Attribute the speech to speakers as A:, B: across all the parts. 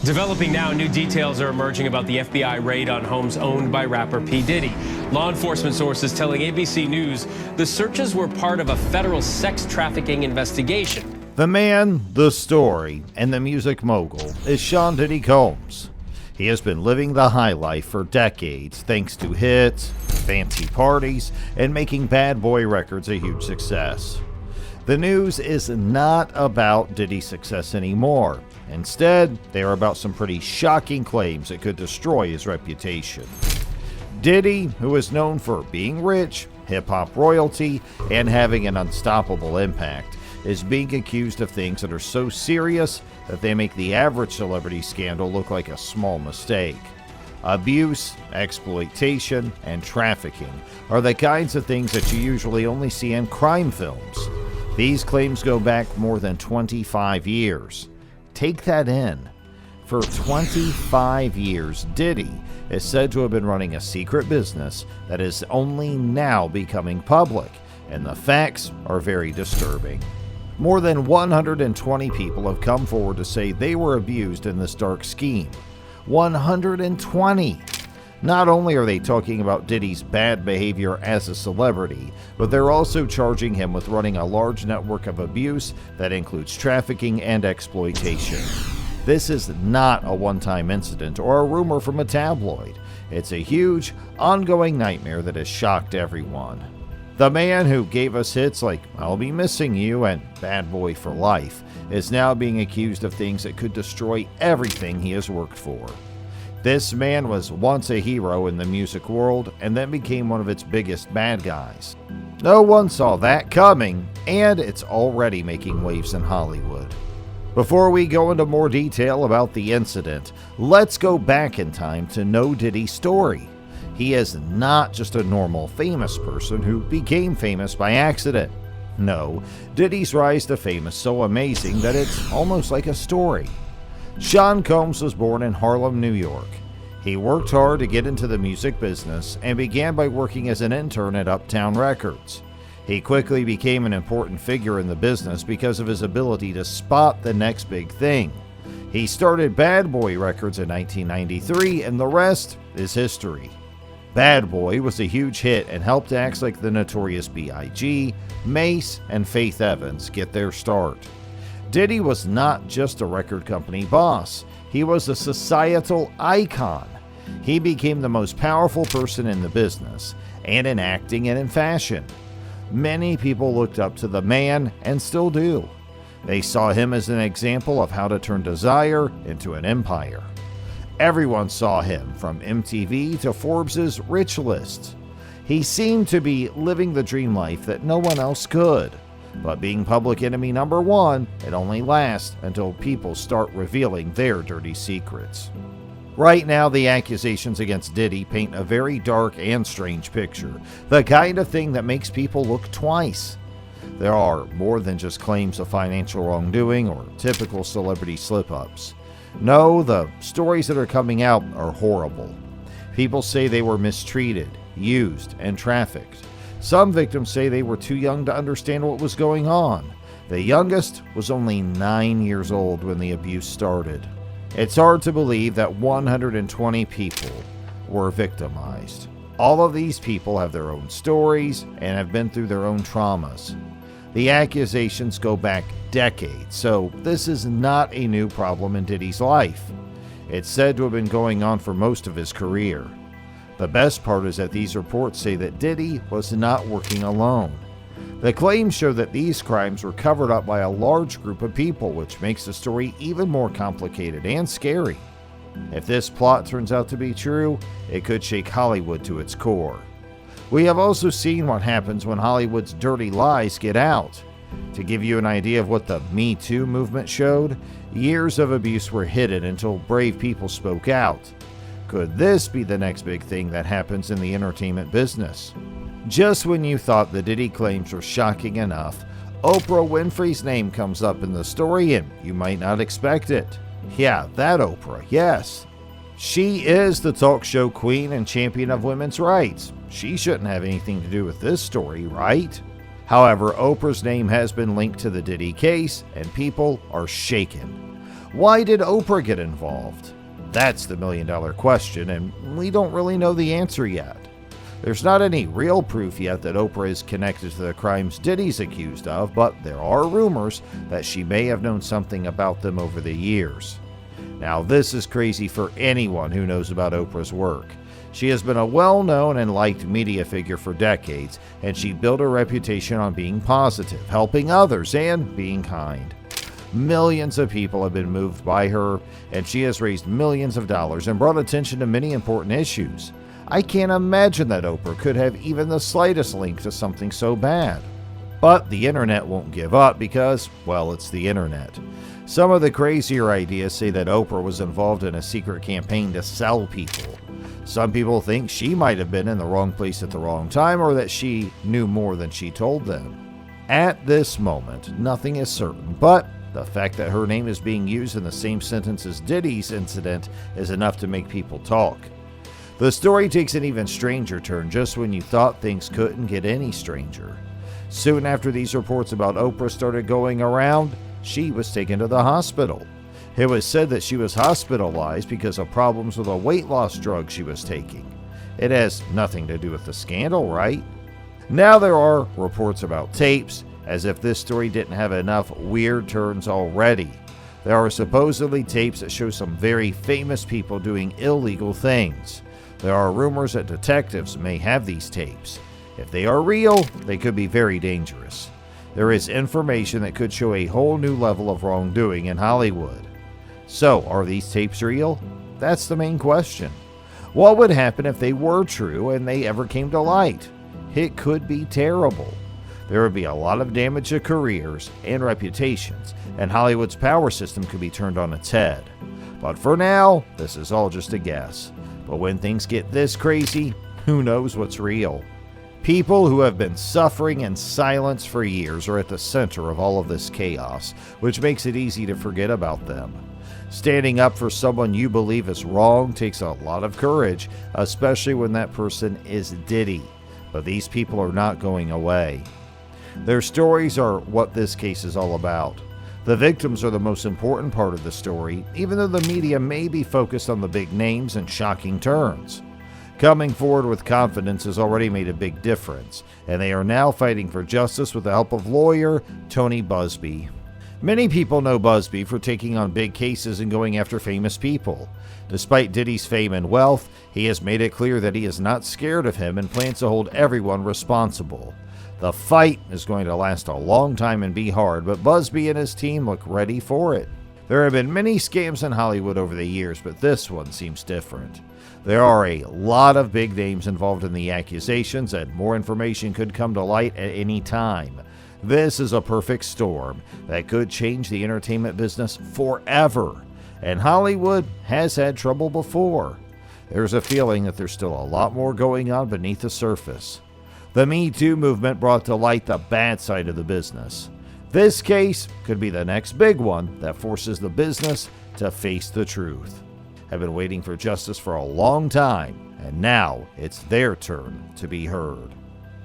A: Developing now, new details are emerging about the FBI raid on homes owned by rapper P. Diddy. Law enforcement sources telling ABC News the searches were part of a federal sex trafficking investigation.
B: The man, the story, and the music mogul is Sean Diddy Combs. He has been living the high life for decades thanks to hits, fancy parties, and making Bad Boy Records a huge success. The news is not about Diddy's success anymore. Instead, they are about some pretty shocking claims that could destroy his reputation. Diddy, who is known for being rich, hip-hop royalty, and having an unstoppable impact, is being accused of things that are so serious that they make the average celebrity scandal look like a small mistake. Abuse, exploitation, and trafficking are the kinds of things that you usually only see in crime films. These claims go back more than 25 years. Take that in. For 25 years, Diddy is said to have been running a secret business that is only now becoming public, and the facts are very disturbing. More than 120 people have come forward to say they were abused in this dark scheme. 120! Not only are they talking about Diddy's bad behavior as a celebrity, but they're also charging him with running a large network of abuse that includes trafficking and exploitation. This is not a one-time incident or a rumor from a tabloid. It's a huge, ongoing nightmare that has shocked everyone. The man who gave us hits like I'll Be Missing You and Bad Boy for Life is now being accused of things that could destroy everything he has worked for. This man was once a hero in the music world and then became one of its biggest bad guys. No one saw that coming, and it's already making waves in Hollywood. Before we go into more detail about the incident, let's go back in time to know Diddy's story. He is not just a normal famous person who became famous by accident. No, Diddy's rise to fame is so amazing that it's almost like a story. Sean Combs was born in Harlem, New York. He worked hard to get into the music business and began by working as an intern at Uptown Records. He quickly became an important figure in the business because of his ability to spot the next big thing. He started Bad Boy Records in 1993, and the rest is history. Bad Boy was a huge hit and helped acts like the Notorious B.I.G., Mace, and Faith Evans get their start. Diddy was not just a record company boss, he was a societal icon. He became the most powerful person in the business, and in acting and in fashion. Many people looked up to the man and still do. They saw him as an example of how to turn desire into an empire. Everyone saw him, from MTV to Forbes' Rich List. He seemed to be living the dream life that no one else could. But being public enemy number one, it only lasts until people start revealing their dirty secrets. Right now, the accusations against Diddy paint a very dark and strange picture, the kind of thing that makes people look twice. There are more than just claims of financial wrongdoing or typical celebrity slip-ups. No, the stories that are coming out are horrible. People say they were mistreated, used, and trafficked. Some victims say they were too young to understand what was going on. The youngest was only 9 years old when the abuse started. It's hard to believe that 120 people were victimized. All of these people have their own stories and have been through their own traumas. The accusations go back decades, so this is not a new problem in Diddy's life. It's said to have been going on for most of his career. The best part is that these reports say that Diddy was not working alone. The claims show that these crimes were covered up by a large group of people, which makes the story even more complicated and scary. If this plot turns out to be true, it could shake Hollywood to its core. We have also seen what happens when Hollywood's dirty lies get out. To give you an idea of what the Me Too movement showed, years of abuse were hidden until brave people spoke out. Could this be the next big thing that happens in the entertainment business? Just when you thought the Diddy claims were shocking enough, Oprah Winfrey's name comes up in the story and you might not expect it. Yeah, that Oprah, yes. She is the talk show queen and champion of women's rights. She shouldn't have anything to do with this story, right? However, Oprah's name has been linked to the Diddy case and people are shaken. Why did Oprah get involved? That's the million-dollar question, and we don't really know the answer yet. There's not any real proof yet that Oprah is connected to the crimes Diddy's accused of, but there are rumors that she may have known something about them over the years. Now, this is crazy for anyone who knows about Oprah's work. She has been a well-known and liked media figure for decades, and she built a reputation on being positive, helping others, and being kind. Millions of people have been moved by her, and she has raised millions of dollars and brought attention to many important issues. I can't imagine that Oprah could have even the slightest link to something so bad. But the internet won't give up because, well, it's the internet. Some of the crazier ideas say that Oprah was involved in a secret campaign to sell people. Some people think she might have been in the wrong place at the wrong time, or that she knew more than she told them. At this moment, nothing is certain, but the fact that her name is being used in the same sentence as Diddy's incident is enough to make people talk. The story takes an even stranger turn just when you thought things couldn't get any stranger. Soon after these reports about Oprah started going around, she was taken to the hospital. It was said that she was hospitalized because of problems with a weight loss drug she was taking. It has nothing to do with the scandal, right? Now there are reports about tapes, as if this story didn't have enough weird turns already. There are supposedly tapes that show some very famous people doing illegal things. There are rumors that detectives may have these tapes. If they are real, they could be very dangerous. There is information that could show a whole new level of wrongdoing in Hollywood. So, are these tapes real? That's the main question. What would happen if they were true and they ever came to light? It could be terrible. There would be a lot of damage to careers and reputations, and Hollywood's power system could be turned on its head. But for now, this is all just a guess. But when things get this crazy, who knows what's real? People who have been suffering in silence for years are at the center of all of this chaos, which makes it easy to forget about them. Standing up for someone you believe is wrong takes a lot of courage, especially when that person is Diddy. But these people are not going away. Their stories are what this case is all about. The victims are the most important part of the story, even though the media may be focused on the big names and shocking turns. Coming forward with confidence has already made a big difference, and they are now fighting for justice with the help of lawyer Tony Busby. Many people know Busby for taking on big cases and going after famous people. Despite Diddy's fame and wealth, he has made it clear that he is not scared of him and plans to hold everyone responsible. The fight is going to last a long time and be hard, but Busby and his team look ready for it. There have been many scams in Hollywood over the years, but this one seems different. There are a lot of big names involved in the accusations, and more information could come to light at any time. This is a perfect storm that could change the entertainment business forever, and Hollywood has had trouble before. There's a feeling that there's still a lot more going on beneath the surface. The Me Too movement brought to light the bad side of the business. This case could be the next big one that forces the business to face the truth. I've been waiting for justice for a long time, and now it's their turn to be heard.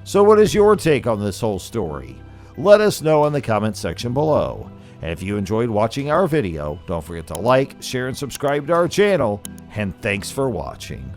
B: So what is your take on this whole story? Let us know in the comments section below. And if you enjoyed watching our video, don't forget to like, share, and subscribe to our channel. And thanks for watching.